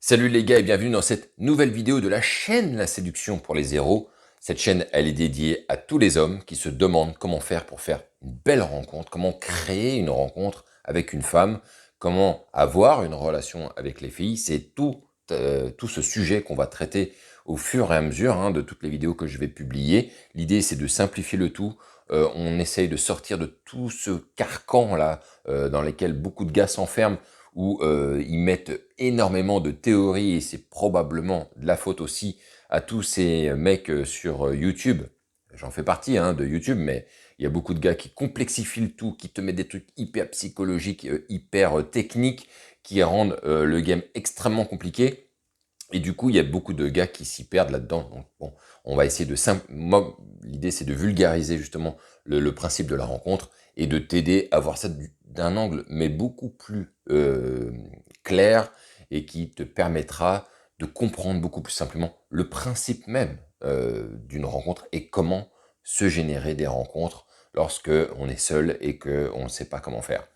Salut les gars et bienvenue dans cette nouvelle vidéo de la chaîne La Séduction pour les Zéros. Cette chaîne, elle est dédiée à tous les hommes qui se demandent comment faire pour faire une belle rencontre, comment créer une rencontre avec une femme, comment avoir une relation avec les filles. C'est tout ce sujet qu'on va traiter au fur et à mesure de toutes les vidéos que je vais publier. L'idée, c'est de simplifier le tout. On essaye de sortir de tout ce carcan-là dans lequel beaucoup de gars s'enferment où ils mettent énormément de théories, et c'est probablement de la faute aussi à tous ces mecs sur YouTube. J'en fais partie de YouTube, mais il y a beaucoup de gars qui complexifient le tout, qui te mettent des trucs hyper psychologiques, hyper techniques, qui rendent le game extrêmement compliqué. Et du coup, il y a beaucoup de gars qui s'y perdent là-dedans. Donc bon, on va essayer de Moi, l'idée, c'est de vulgariser justement le principe de la rencontre et de t'aider à voir ça d'un angle, mais beaucoup plus clair, et qui te permettra de comprendre beaucoup plus simplement le principe même d'une rencontre et comment se générer des rencontres lorsque on est seul et qu'on ne sait pas comment faire.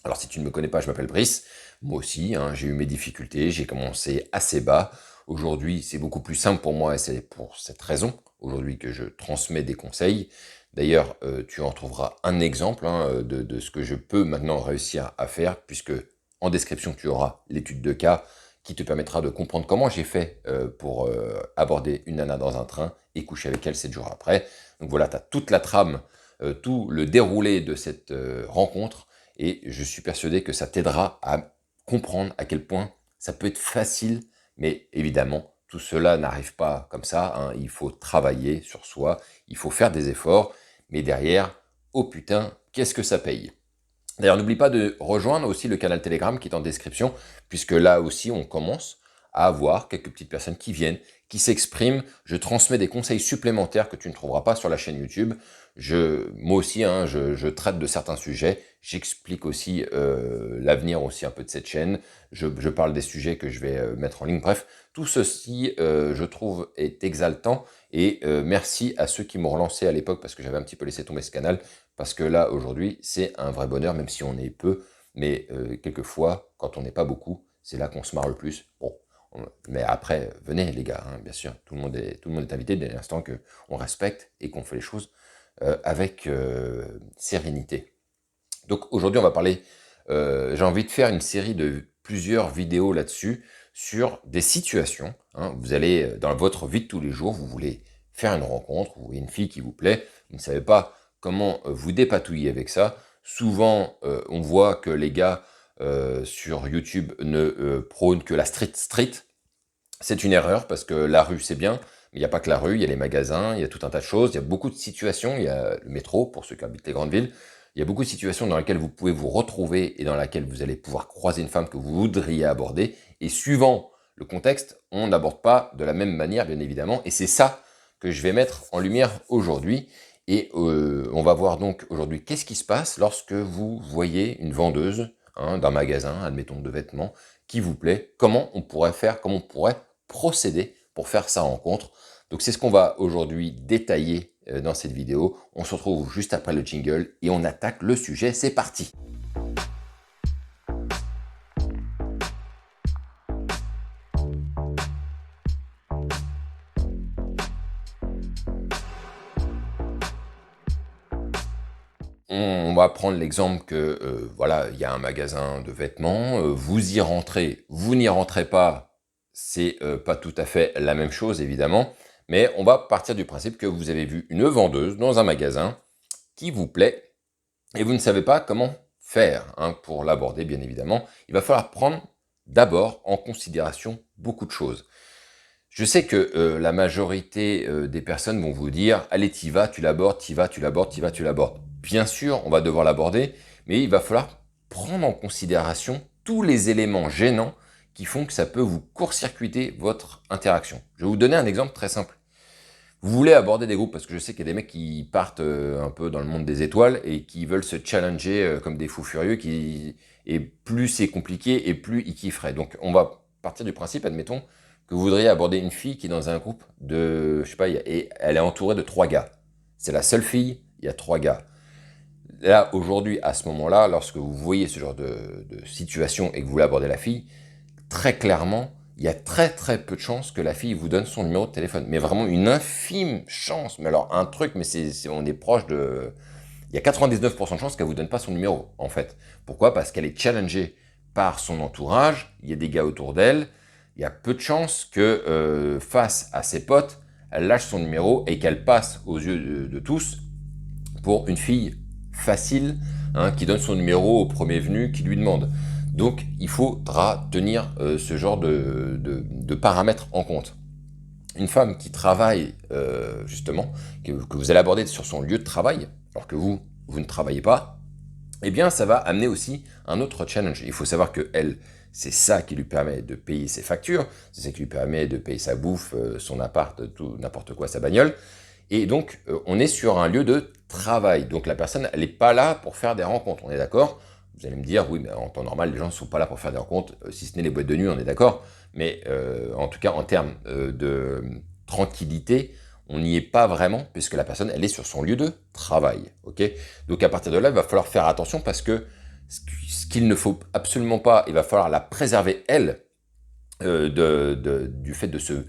Alors si tu ne me connais pas, je m'appelle Brice. Moi aussi, j'ai eu mes difficultés, j'ai commencé assez bas. Aujourd'hui, c'est beaucoup plus simple pour moi et c'est pour cette raison aujourd'hui que je transmets des conseils. D'ailleurs, tu en trouveras un exemple de ce que je peux maintenant réussir à faire, puisque en description, tu auras l'étude de cas qui te permettra de comprendre comment j'ai fait pour aborder une nana dans un train et coucher avec elle 7 jours après. Donc voilà, tu as toute la trame, tout le déroulé de cette rencontre. Et je suis persuadé que ça t'aidera à comprendre à quel point ça peut être facile, mais évidemment, tout cela n'arrive pas comme ça. Il faut travailler sur soi, il faut faire des efforts, mais derrière, oh putain, qu'est-ce que ça paye? D'ailleurs, n'oublie pas de rejoindre aussi le canal Telegram qui est en description, puisque là aussi, on commence à avoir quelques petites personnes qui viennent, qui s'expriment. Je transmets des conseils supplémentaires que tu ne trouveras pas sur la chaîne YouTube. Moi aussi, je traite de certains sujets. J'explique aussi l'avenir aussi un peu de cette chaîne. Je parle des sujets que je vais mettre en ligne. Bref, tout ceci, je trouve, est exaltant. Et merci à ceux qui m'ont relancé à l'époque, parce que j'avais un petit peu laissé tomber ce canal. Parce que là, aujourd'hui, c'est un vrai bonheur, même si on est peu. Mais quelquefois, quand on n'est pas beaucoup, c'est là qu'on se marre le plus. Bon, mais après, venez les gars, bien sûr, tout le monde est invité dès l'instant qu'on respecte et qu'on fait les choses avec sérénité. Donc aujourd'hui, on va parler, j'ai envie de faire une série de plusieurs vidéos là-dessus, sur des situations. Vous allez, dans votre vie de tous les jours, vous voulez faire une rencontre, vous voyez une fille qui vous plaît, vous ne savez pas comment vous dépatouiller avec ça. Souvent, on voit que les gars sur YouTube ne prônent que la street. C'est une erreur parce que la rue c'est bien, mais il n'y a pas que la rue, il y a les magasins, il y a tout un tas de choses, il y a beaucoup de situations, il y a le métro pour ceux qui habitent les grandes villes, il y a beaucoup de situations dans lesquelles vous pouvez vous retrouver et dans lesquelles vous allez pouvoir croiser une femme que vous voudriez aborder, et suivant le contexte, on n'aborde pas de la même manière bien évidemment, et c'est ça que je vais mettre en lumière aujourd'hui. Et on va voir donc aujourd'hui qu'est-ce qui se passe lorsque vous voyez une vendeuse d'un magasin, admettons de vêtements, qui vous plaît, comment on pourrait faire, comment on pourrait procéder pour faire sa rencontre. Donc c'est ce qu'on va aujourd'hui détailler dans cette vidéo. On se retrouve juste après le jingle et on attaque le sujet, c'est parti. On va prendre l'exemple que, voilà, il y a un magasin de vêtements, vous y rentrez, vous n'y rentrez pas, c'est pas tout à fait la même chose évidemment, mais on va partir du principe que vous avez vu une vendeuse dans un magasin qui vous plaît, et vous ne savez pas comment faire pour l'aborder bien évidemment. Il va falloir prendre d'abord en considération beaucoup de choses. Je sais que la majorité des personnes vont vous dire « Allez, t'y vas, tu l'abordes, t'y vas, tu l'abordes, t'y vas, tu l'abordes ». Bien sûr, on va devoir l'aborder, mais il va falloir prendre en considération tous les éléments gênants qui font que ça peut vous court-circuiter votre interaction. Je vais vous donner un exemple très simple. Vous voulez aborder des groupes, parce que je sais qu'il y a des mecs qui partent un peu dans le monde des étoiles et qui veulent se challenger comme des fous furieux, et plus c'est compliqué et plus ils kifferaient. Donc on va partir du principe, admettons, que vous voudriez aborder une fille qui est dans un groupe de, je sais pas, et elle est entourée de 3 gars. C'est la seule fille, il y a 3 gars. Là, aujourd'hui, à ce moment-là, lorsque vous voyez ce genre de situation et que vous voulez aborder la fille, très clairement, il y a très très peu de chances que la fille vous donne son numéro de téléphone. Mais vraiment une infime chance. Mais alors un truc, mais on est proche de... Il y a 99% de chances qu'elle vous donne pas son numéro, en fait. Pourquoi? Parce qu'elle est challengée par son entourage, il y a des gars autour d'elle, il y a peu de chances que face à ses potes, elle lâche son numéro et qu'elle passe aux yeux de tous pour une fille facile, hein, qui donne son numéro au premier venu qui lui demande. Donc il faudra tenir ce genre de paramètres en compte. Une femme qui travaille justement, que vous allez aborder sur son lieu de travail, alors que vous ne travaillez pas, eh bien ça va amener aussi un autre challenge. Il faut savoir que elle, c'est ça qui lui permet de payer ses factures, c'est ça qui lui permet de payer sa bouffe, son appart, tout n'importe quoi, sa bagnole. Et donc, on est sur un lieu de travail. Donc, la personne, elle n'est pas là pour faire des rencontres. On est d'accord? Vous allez me dire, oui, mais en temps normal, les gens ne sont pas là pour faire des rencontres, si ce n'est les boîtes de nuit, on est d'accord. Mais en tout cas, en termes de tranquillité, on n'y est pas vraiment, puisque la personne, elle est sur son lieu de travail. Ok? Donc, à partir de là, il va falloir faire attention parce que ce qu'il ne faut absolument pas, il va falloir la préserver, elle, du fait de se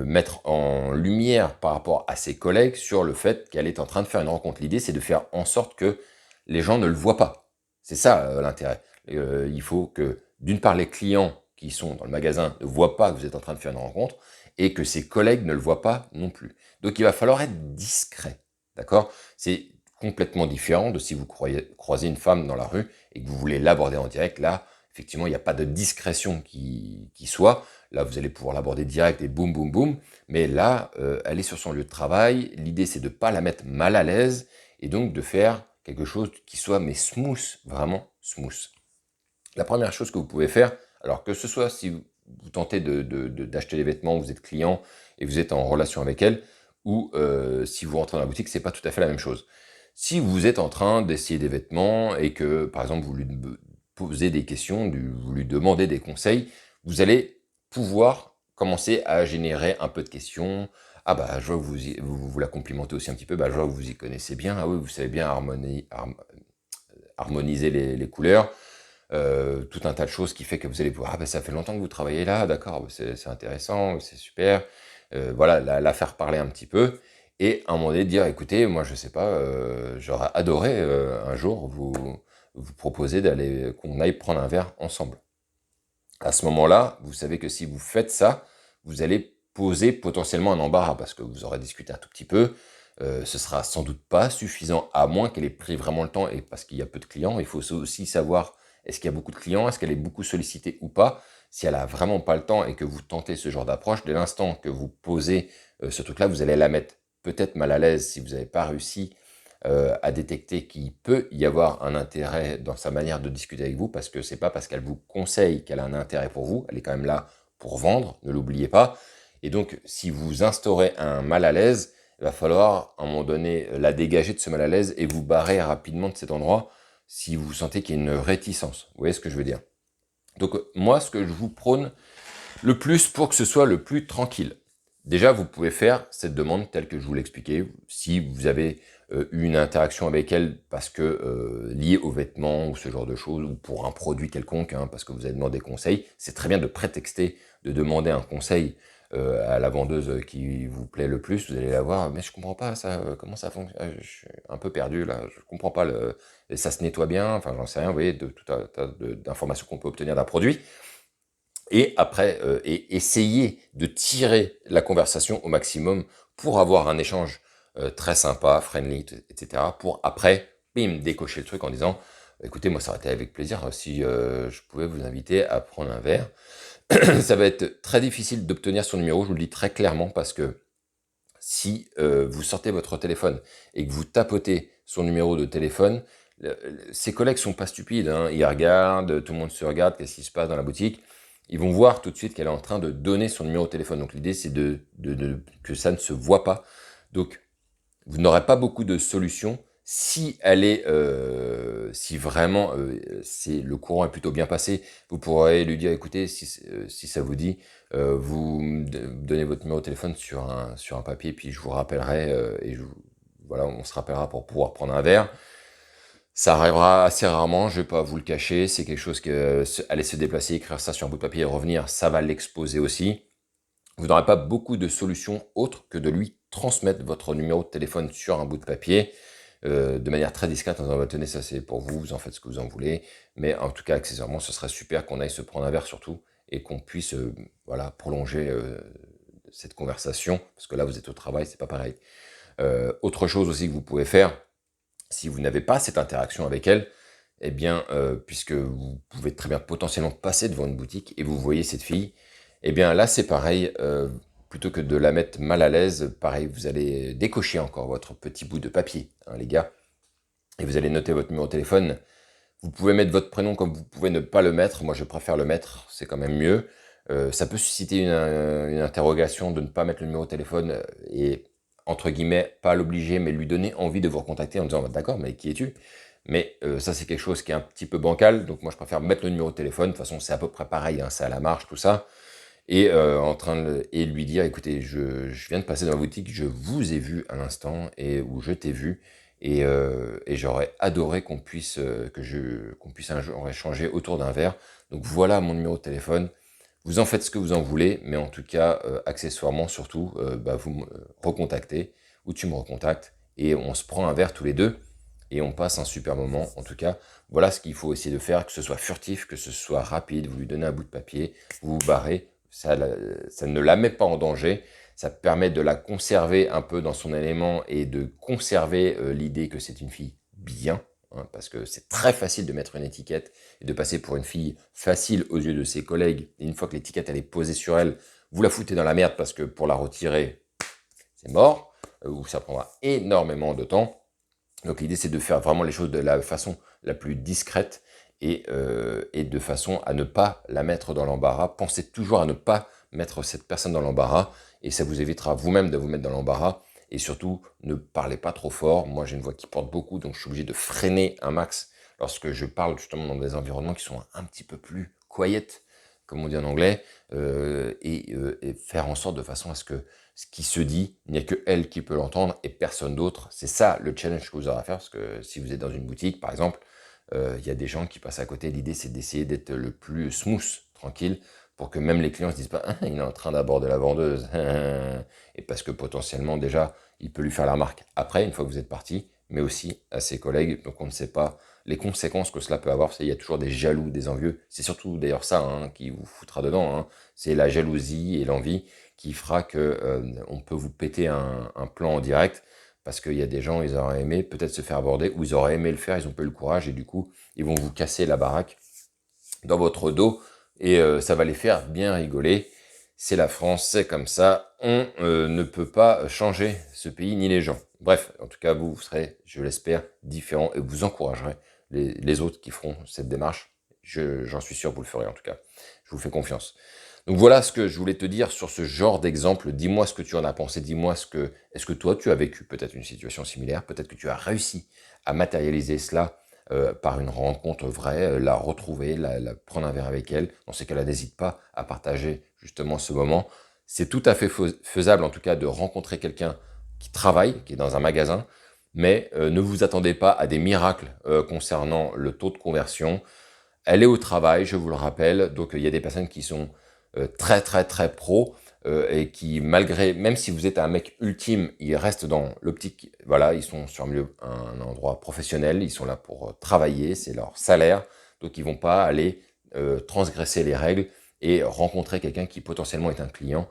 mettre en lumière par rapport à ses collègues sur le fait qu'elle est en train de faire une rencontre. L'idée, c'est de faire en sorte que les gens ne le voient pas. C'est ça l'intérêt. Il faut que, d'une part, les clients qui sont dans le magasin ne voient pas que vous êtes en train de faire une rencontre et que ses collègues ne le voient pas non plus. Donc, il va falloir être discret. D'accord? C'est complètement différent de si vous croisez une femme dans la rue et que vous voulez l'aborder en direct. Là, effectivement, il n'y a pas de discrétion qui soit. Là, vous allez pouvoir l'aborder direct et boum, boum, boum. Mais là, elle est sur son lieu de travail. L'idée, c'est de ne pas la mettre mal à l'aise et donc de faire quelque chose qui soit, mais smooth, vraiment smooth. La première chose que vous pouvez faire, alors que ce soit si vous tentez d'acheter des vêtements, vous êtes client et vous êtes en relation avec elle, ou si vous rentrez dans la boutique, c'est pas tout à fait la même chose. Si vous êtes en train d'essayer des vêtements et que, par exemple, vous lui posez des questions, vous lui demandez des conseils, vous allez pouvoir commencer à générer un peu de questions. Ah bah, je vois que vous la complimentez aussi un petit peu, bah, je vois que vous y connaissez bien, ah oui, vous savez bien harmoniser les couleurs. Tout un tas de choses qui fait que vous allez pouvoir, ah ben ça fait longtemps que vous travaillez là, d'accord, c'est intéressant, c'est super. Voilà, la faire parler un petit peu et à un moment donné dire, écoutez, moi je sais pas, j'aurais adoré un jour vous proposer qu'on aille prendre un verre ensemble. À ce moment-là, vous savez que si vous faites ça, vous allez poser potentiellement un embarras parce que vous aurez discuté un tout petit peu. Ce sera sans doute pas suffisant, à moins qu'elle ait pris vraiment le temps et parce qu'il y a peu de clients. Il faut aussi savoir est-ce qu'il y a beaucoup de clients, est-ce qu'elle est beaucoup sollicitée ou pas. Si elle a vraiment pas le temps et que vous tentez ce genre d'approche, dès l'instant que vous posez ce truc-là, vous allez la mettre peut-être mal à l'aise si vous n'avez pas réussi à détecter qu'il peut y avoir un intérêt dans sa manière de discuter avec vous, parce que c'est pas parce qu'elle vous conseille qu'elle a un intérêt pour vous, elle est quand même là pour vendre, ne l'oubliez pas. Et donc, si vous instaurez un mal à l'aise, il va falloir à un moment donné la dégager de ce mal à l'aise et vous barrer rapidement de cet endroit si vous sentez qu'il y a une réticence. Vous voyez ce que je veux dire? Donc moi, ce que je vous prône le plus pour que ce soit le plus tranquille. Déjà, vous pouvez faire cette demande telle que je vous l'ai expliqué. Si vous avez eu une interaction avec elle parce que liée aux vêtements ou ce genre de choses, ou pour un produit quelconque, hein, parce que vous avez demandé conseil, c'est très bien de prétexter, de demander un conseil à la vendeuse qui vous plaît le plus. Vous allez la voir, mais je comprends pas ça, comment ça fonctionne, je suis un peu perdu là, je comprends pas, ça se nettoie bien, enfin j'en sais rien, vous voyez, de tout un tas d'informations qu'on peut obtenir d'un produit. Et après, essayer de tirer la conversation au maximum pour avoir un échange très sympa, friendly, etc. Pour après, bim, décocher le truc en disant, écoutez, moi ça aurait été avec plaisir si je pouvais vous inviter à prendre un verre. Ça va être très difficile d'obtenir son numéro, je vous le dis très clairement, parce que si vous sortez votre téléphone et que vous tapotez son numéro de téléphone, ses collègues sont pas stupides, hein, ils regardent, tout le monde se regarde, qu'est-ce qui se passe dans la boutique. Ils vont voir tout de suite qu'elle est en train de donner son numéro de téléphone. Donc l'idée, c'est que ça ne se voit pas. Donc vous n'aurez pas beaucoup de solutions. Si elle est, si vraiment le courant est plutôt bien passé, vous pourrez lui dire, écoutez, si ça vous dit, vous me donnez votre numéro de téléphone sur un papier, puis je vous rappellerai voilà, on se rappellera pour pouvoir prendre un verre. Ça arrivera assez rarement, je vais pas vous le cacher, c'est quelque chose que aller se déplacer, écrire ça sur un bout de papier et revenir, ça va l'exposer aussi. Vous n'aurez pas beaucoup de solutions autres que de lui transmettre votre numéro de téléphone sur un bout de papier, de manière très discrète en disant: «Bah, tenez, ça c'est pour vous, vous en faites ce que vous en voulez». Mais en tout cas, accessoirement, ce serait super qu'on aille se prendre un verre surtout et qu'on puisse, voilà, prolonger, cette conversation, parce que là, vous êtes au travail, c'est pas pareil. Autre chose aussi que vous pouvez faire, si vous n'avez pas cette interaction avec elle, eh bien, puisque vous pouvez très bien potentiellement passer devant une boutique et vous voyez cette fille, eh bien là c'est pareil, plutôt que de la mettre mal à l'aise, pareil, vous allez décocher encore votre petit bout de papier, hein, les gars, et vous allez noter votre numéro de téléphone. Vous pouvez mettre votre prénom comme vous pouvez ne pas le mettre, moi je préfère le mettre, c'est quand même mieux. Ça peut susciter une interrogation de ne pas mettre le numéro de téléphone, et entre guillemets, pas l'obliger, mais lui donner envie de vous recontacter en disant: «Bah, d'accord, mais qui es-tu?» Mais ça c'est quelque chose qui est un petit peu bancal, donc moi je préfère mettre le numéro de téléphone, de toute façon c'est à peu près pareil, hein, c'est à la marge tout ça, et et lui dire: «Écoutez, je viens de passer dans la boutique, je vous ai vu à l'instant et ou je t'ai vu et j'aurais adoré qu'on puisse un jour échanger autour d'un verre. Donc voilà mon numéro de téléphone. Vous en faites ce que vous en voulez, mais en tout cas, accessoirement surtout, bah, vous me recontactez ou tu me recontactes et on se prend un verre tous les 2 et on passe un super moment. En tout cas, voilà ce qu'il faut essayer de faire, que ce soit furtif, que ce soit rapide, vous lui donnez un bout de papier, vous vous barrez, ça ne la met pas en danger, ça permet de la conserver un peu dans son élément et de conserver l'idée que c'est une fille bien, hein, parce que c'est très facile de mettre une étiquette et de passer pour une fille facile aux yeux de ses collègues. Et une fois que l'étiquette elle est posée sur elle, vous la foutez dans la merde parce que pour la retirer, c'est mort, ou ça prendra énormément de temps. Donc l'idée, c'est de faire vraiment les choses de la façon la plus discrète et de façon à ne pas la mettre dans l'embarras. Pensez toujours à ne pas mettre cette personne dans l'embarras et ça vous évitera vous-même de vous mettre dans l'embarras. Et surtout, ne parlez pas trop fort. Moi, j'ai une voix qui porte beaucoup, donc je suis obligé de freiner un max lorsque je parle justement dans des environnements qui sont un petit peu plus quiet, comme on dit en anglais, et faire en sorte de façon à ce que ce qui se dit, il n'y a que elle qui peut l'entendre et personne d'autre. C'est ça le challenge que vous aurez à faire, parce que si vous êtes dans une boutique, par exemple, il y a des gens qui passent à côté. L'idée, c'est d'essayer d'être le plus smooth, tranquille, pour que même les clients ne se disent pas: «Ah, il est en train d'aborder la vendeuse.» Et parce que potentiellement, déjà, il peut lui faire la remarque après, une fois que vous êtes parti, mais aussi à ses collègues. Donc on ne sait pas les conséquences que cela peut avoir. Il y a toujours des jaloux, des envieux. C'est surtout d'ailleurs ça, hein, qui vous foutra dedans, hein. C'est la jalousie et l'envie qui fera que on peut vous péter un plan en direct, parce qu'il y a des gens, ils auraient aimé peut-être se faire aborder, ou ils auraient aimé le faire, ils n'ont pas eu le courage, et du coup, ils vont vous casser la baraque dans votre dos, et ça va les faire bien rigoler. C'est la France, c'est comme ça, on ne peut pas changer ce pays ni les gens. Bref, en tout cas, vous serez, je l'espère, différent, et vous encouragerez les autres qui feront cette démarche. J'en suis sûr, vous le ferez en tout cas. Je vous fais confiance. Donc voilà ce que je voulais te dire sur ce genre d'exemple. Dis-moi ce que tu en as pensé, dis-moi est-ce que toi tu as vécu peut-être une situation similaire, peut-être que tu as réussi à matérialiser cela par une rencontre vraie, la retrouver, la prendre un verre avec elle. Dans ces cas-là, n'hésite pas à partager justement ce moment. C'est tout à fait faisable en tout cas de rencontrer quelqu'un qui travaille, qui est dans un magasin, mais ne vous attendez pas à des miracles concernant le taux de conversion. Elle est au travail, je vous le rappelle, donc il y a des personnes qui sont très très très pro et qui malgré, même si vous êtes un mec ultime, ils restent dans l'optique, voilà, ils sont sur un endroit professionnel, ils sont là pour travailler, c'est leur salaire, donc ils vont pas aller transgresser les règles et rencontrer quelqu'un qui potentiellement est un client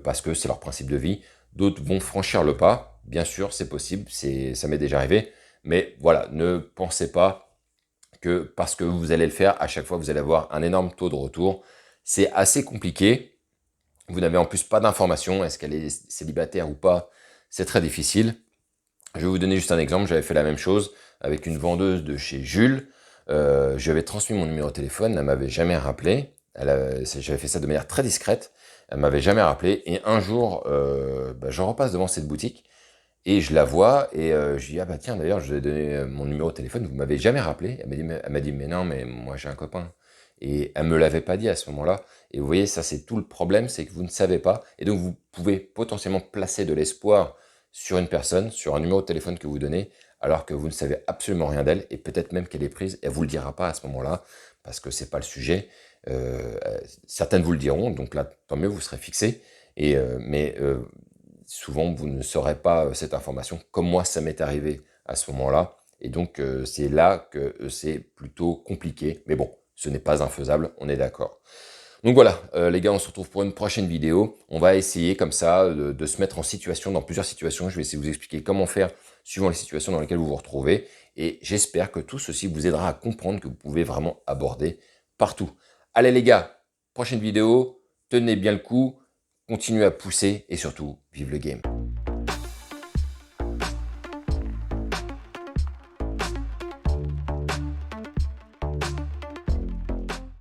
parce que c'est leur principe de vie. D'autres vont franchir le pas, bien sûr, c'est possible, ça m'est déjà arrivé, mais voilà, ne pensez pas que parce que vous allez le faire, à chaque fois, vous allez avoir un énorme taux de retour. C'est assez compliqué. Vous n'avez en plus pas d'informations. Est-ce qu'elle est célibataire ou pas? C'est très difficile. Je vais vous donner juste un exemple. J'avais fait la même chose avec une vendeuse de chez Jules. Je lui avais transmis mon numéro de téléphone. Elle m'avait jamais rappelé. J'avais fait ça de manière très discrète. Elle m'avait jamais rappelé. Et un jour, je repasse devant cette boutique. Et je la vois et je dis: «Ah bah tiens, d'ailleurs, je vous ai donné mon numéro de téléphone, vous m'avez jamais rappelé.» Elle m'a dit: «Mais non, mais moi j'ai un copain.» Et elle me l'avait pas dit à ce moment-là. Et vous voyez, ça c'est tout le problème, c'est que vous ne savez pas. Et donc vous pouvez potentiellement placer de l'espoir sur une personne, sur un numéro de téléphone que vous donnez, alors que vous ne savez absolument rien d'elle, et peut-être même qu'elle est prise, elle ne vous le dira pas à ce moment-là, parce que c'est pas le sujet. Certaines vous le diront, donc là, tant mieux, vous serez fixé, mais souvent, vous ne saurez pas cette information, comme moi, ça m'est arrivé à ce moment-là, et donc c'est là que c'est plutôt compliqué, mais bon, ce n'est pas infaisable, on est d'accord. Donc voilà, les gars, on se retrouve pour une prochaine vidéo. On va essayer comme ça de se mettre en situation, dans plusieurs situations. Je vais essayer de vous expliquer comment faire suivant les situations dans lesquelles vous vous retrouvez. Et j'espère que tout ceci vous aidera à comprendre que vous pouvez vraiment aborder partout. Allez les gars, prochaine vidéo, tenez bien le coup, continuez à pousser et surtout, vive le game.